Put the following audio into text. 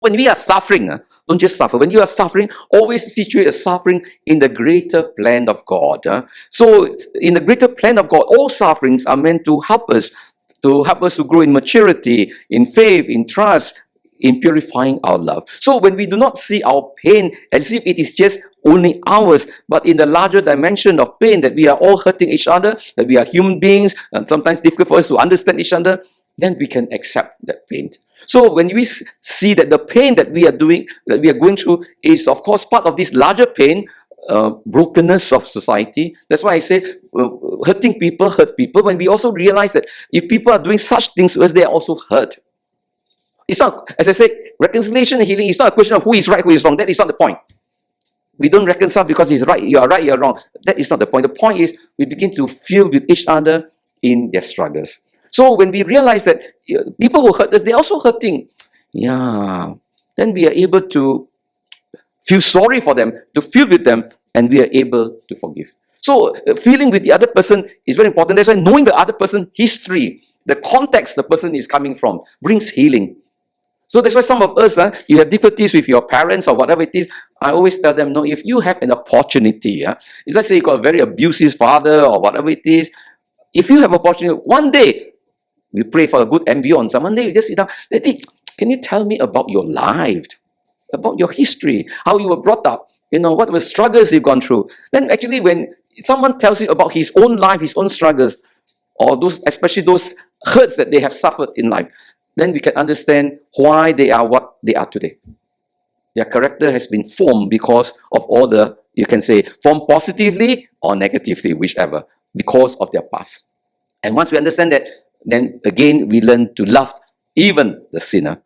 When we are suffering, don't just suffer. When you are suffering, always situate a suffering in the greater plan of God. So, in the greater plan of God, all sufferings are meant to help us to grow in maturity, in faith, in trust, in purifying our love. So when we do not see our pain as if it is just only ours, but in the larger dimension of pain, that we are all hurting each other, that we are human beings, and sometimes difficult for us to understand each other, then we can accept that pain. So when we see that the pain that we are going through is of course part of this larger pain, brokenness of society. That's why I say hurting people hurt people. When we also realize that if people are doing such things to us, they are also hurt. It's not, as I said, reconciliation and healing is not a question of who is right, who is wrong. That is not the point. We don't reconcile because he's right, you are wrong. That is not the point. The point is we begin to feel with each other in their struggles. So when we realize that people who hurt us, they're also hurting. Yeah. Then we are able to feel sorry for them, to feel with them, and we are able to forgive. So feeling with the other person is very important. That's why knowing the other person's history, the context the person is coming from, brings healing. So that's why some of us, you have difficulties with your parents or whatever it is. I always tell them, no, if you have an opportunity, let's say you got a very abusive father or whatever it is, if you have an opportunity, one day, we pray for a good MBO on someone, day you just sit down, Daddy, can you tell me about your life, about your history, how you were brought up, what were struggles you've gone through? Then actually when someone tells you about his own life, his own struggles, or especially those hurts that they have suffered in life, then we can understand why they are what they are today. Their character has been formed because of all you can say, formed positively or negatively, whichever, because of their past. And once we understand that, then again, we learn to love even the sinner.